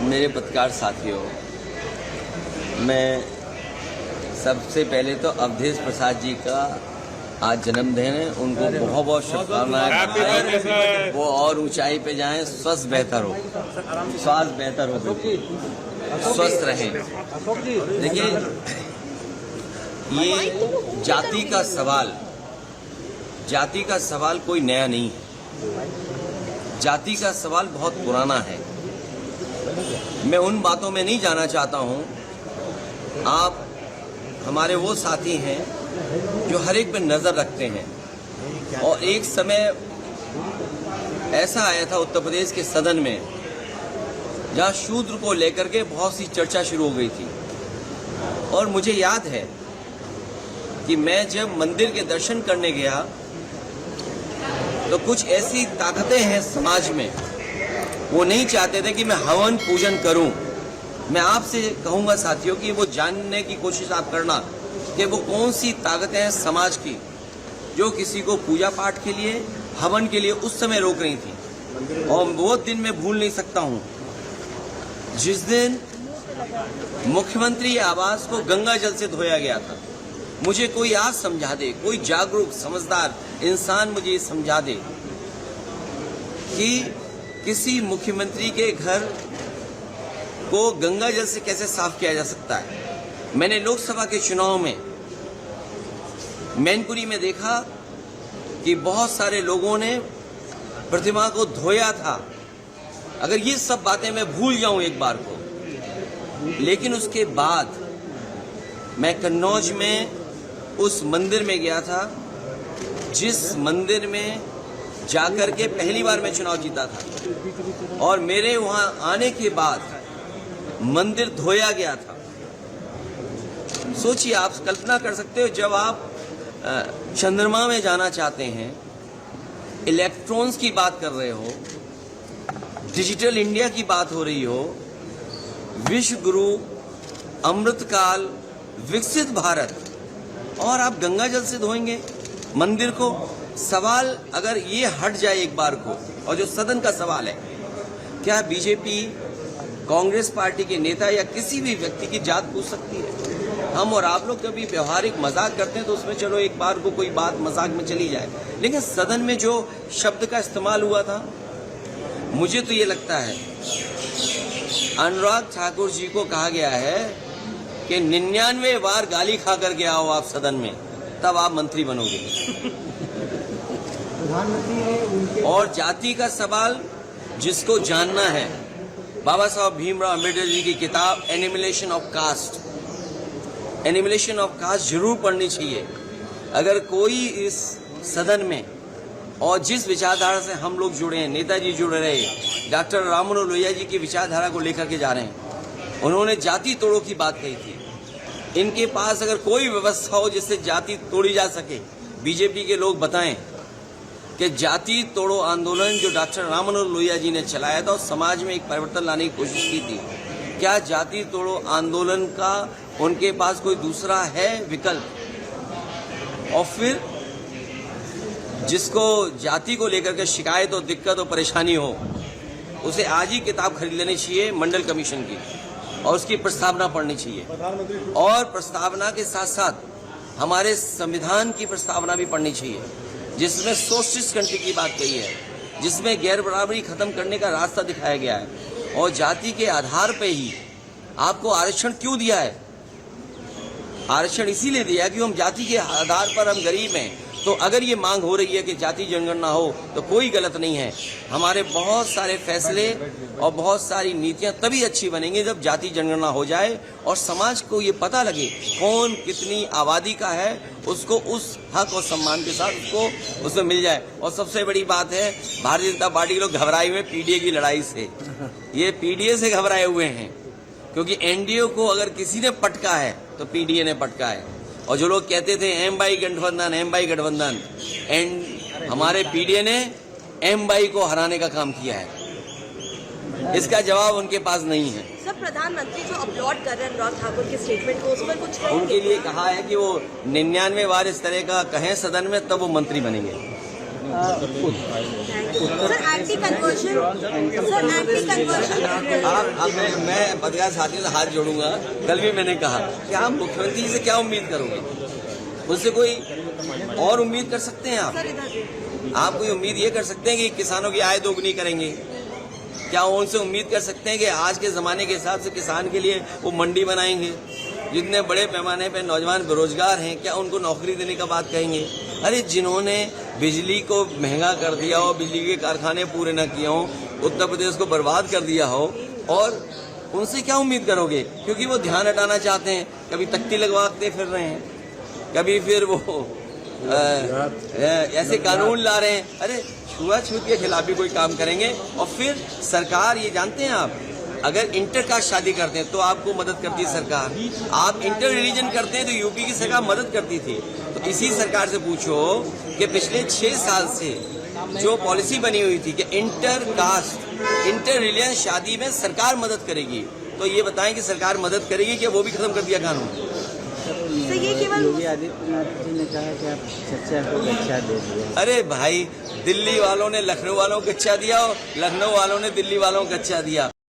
मेरे पत्रकार साथियों, मैं सबसे पहले तो अवधेश प्रसाद जी का आज जन्मदिन है। उनको बहुत बहुत शुभकामनाएं। वो और ऊंचाई पे जाएं, स्वास्थ्य बेहतर हो, स्वास्थ्य बेहतर हो, स्वस्थ रहें। देखिए, ये जाति का सवाल कोई नया नहीं है। जाति का सवाल बहुत पुराना है। मैं उन बातों में नहीं जाना चाहता हूं। आप हमारे वो साथी हैं जो हर एक पे नजर रखते हैं, और एक समय ऐसा आया था उत्तर प्रदेश के सदन में जहां शूद्र को लेकर के बहुत सी चर्चा शुरू हो गई थी। और मुझे याद है कि मैं जब मंदिर के दर्शन करने गया तो कुछ ऐसी ताकतें हैं समाज में, वो नहीं चाहते थे कि मैं हवन पूजन करूं। मैं आपसे कहूंगा साथियों कि वो जानने की कोशिश आप करना कि वो कौन सी ताकतें हैं समाज की जो किसी को पूजा पाठ के लिए, हवन के लिए उस समय रोक रही थी। और वो दिन मैं भूल नहीं सकता हूं जिस दिन मुख्यमंत्री आवास को गंगा जल से धोया गया था। मुझे कोई आज समझा दे, कोई जागरूक समझदार इंसान मुझे ये समझा दे कि किसी मुख्यमंत्री के घर को गंगा जल से कैसे साफ किया जा सकता है। मैंने लोकसभा के चुनाव में मैनपुरी में देखा कि बहुत सारे लोगों ने प्रतिमा को धोया था। अगर ये सब बातें मैं भूल जाऊं एक बार को, लेकिन उसके बाद मैं कन्नौज में उस मंदिर में गया था जिस मंदिर में जाकर के पहली बार मैं चुनाव जीता था, और मेरे वहां आने के बाद मंदिर धोया गया था। सोचिए, आप कल्पना कर सकते हो, जब आप चंद्रमा में जाना चाहते हैं, इलेक्ट्रॉन्स की बात कर रहे हो, डिजिटल इंडिया की बात हो रही हो, विश्व गुरु, अमृतकाल, विकसित भारत, और आप गंगा जल से धोएंगे मंदिर को। सवाल अगर ये हट जाए एक बार को, और जो सदन का सवाल है, क्या बीजेपी, कांग्रेस पार्टी के नेता या किसी भी व्यक्ति की जात पूछ सकती है? हम और आप लोग कभी व्यवहारिक मजाक करते हैं तो उसमें चलो एक बार को कोई बात मजाक में चली जाए, लेकिन सदन में जो शब्द का इस्तेमाल हुआ था, मुझे तो ये लगता है अनुराग ठाकुर जी को कहा गया है कि 99 बार गाली खा कर के आओ आप सदन में, तब आप मंत्री बनोगे। और जाति का सवाल जिसको जानना है, बाबा साहब भीमराव अम्बेडकर जी की किताब एनिमिलेशन ऑफ कास्ट, एनिमिलेशन ऑफ कास्ट जरूर पढ़नी चाहिए। अगर कोई इस सदन में, और जिस विचारधारा से हम लोग जुड़े हैं, नेताजी जुड़े रहे, डॉक्टर राममनोहर लोहिया जी की विचारधारा को लेकर के जा रहे हैं, उन्होंने जाति तोड़ो की बात कही थी। इनके पास अगर कोई व्यवस्था हो जिससे जाति तोड़ी जा सके, बीजेपी के लोग बताएं कि जाति तोड़ो आंदोलन जो डॉक्टर राममनोहर लोहिया जी ने चलाया था और समाज में एक परिवर्तन लाने की कोशिश की थी, क्या जाति तोड़ो आंदोलन का उनके पास कोई दूसरा है विकल्प? और फिर जिसको जाति को लेकर के शिकायत और दिक्कत और परेशानी हो, उसे आज ही किताब खरीद लेनी चाहिए मंडल कमीशन की, और उसकी प्रस्तावना पढ़नी चाहिए। और प्रस्तावना के साथ साथ हमारे संविधान की प्रस्तावना भी पढ़नी चाहिए, जिसमें सोशलिस्ट कंट्री की बात कही है, जिसमें गैर बराबरी खत्म करने का रास्ता दिखाया गया है। और जाति के आधार पे ही आपको आरक्षण क्यों दिया है? आरक्षण इसीलिए दिया कि हम जाति के आधार पर हम गरीब हैं। तो अगर ये मांग हो रही है कि जाति जनगणना हो तो कोई गलत नहीं है। हमारे बहुत सारे फैसले और बहुत सारी नीतियां तभी अच्छी बनेंगी जब जाति जनगणना हो जाए और समाज को ये पता लगे कौन कितनी आबादी का है, उसको उस हक और सम्मान के साथ उसको उसमें मिल जाए। और सबसे बड़ी बात है, भारतीय जनता पार्टी के लोग घबराए हुए पीडीए की लड़ाई से। ये पीडीए से घबराए हुए हैं, क्योंकि एनडीए को अगर किसी ने पटका है तो पीडीए ने पटका है। और जो लोग कहते थे एम बाई गठबंधन, हमारे पीडीए ने एम बाई को हराने का काम किया है। इसका जवाब उनके पास नहीं है। सब प्रधानमंत्री जो अपलोड कर रहे हैं अनुराग ठाकुर के स्टेटमेंट को, उस पर कुछ उनके लिए कहा है कि वो 99 बार इस तरह का कहें सदन में, तब वो मंत्री बनेंगे। सर एंटी कन्वर्जन मैं पत्रकार साथियों से हाथ जोड़ूंगा। कल भी मैंने कहा कि आप मुख्यमंत्री से क्या उम्मीद करोगे, उससे कोई और उम्मीद कर सकते हैं आप कोई उम्मीद ये कर सकते हैं कि किसानों की आय दोगुनी करेंगे? क्या उनसे उम्मीद कर सकते हैं कि आज के जमाने के हिसाब से किसान के लिए वो मंडी बनाएंगे? जितने बड़े पैमाने पर नौजवान बेरोजगार हैं, क्या उनको नौकरी देने का बात कहेंगे? अरे जिन्होंने बिजली को महंगा कर दिया हो, बिजली के कारखाने पूरे न किए हों, उत्तर प्रदेश को बर्बाद कर दिया हो, और उनसे क्या उम्मीद करोगे? क्योंकि वो ध्यान हटाना चाहते हैं, कभी तख्ती लगवाते फिर रहे हैं, कभी फिर वो ऐसे कानून ला रहे हैं। अरे छुआछूत के खिलाफ भी कोई काम करेंगे। और फिर सरकार, ये जानते हैं आप, अगर इंटरकास्ट शादी करते हैं तो आपको मदद करती है सरकार। आप इंटर रिलीजन करते हैं तो यूपी की सरकार मदद करती थी। तो इसी सरकार से पूछो कि पिछले 6 साल से जो पॉलिसी बनी हुई थी कि इंटर रिलीजन शादी में सरकार मदद करेगी, तो ये बताएं कि सरकार मदद करेगी कि वो भी खत्म कर दिया कानून? तो ये केवल योगी आदित्यनाथ जी ने कहा कि आप चर्चा को गच्चा दे दिया। अरे भाई, दिल्ली वालों ने लखनऊ वालों को गच्चा दिया और लखनऊ वालों ने दिल्ली वालों को गच्चा दिया।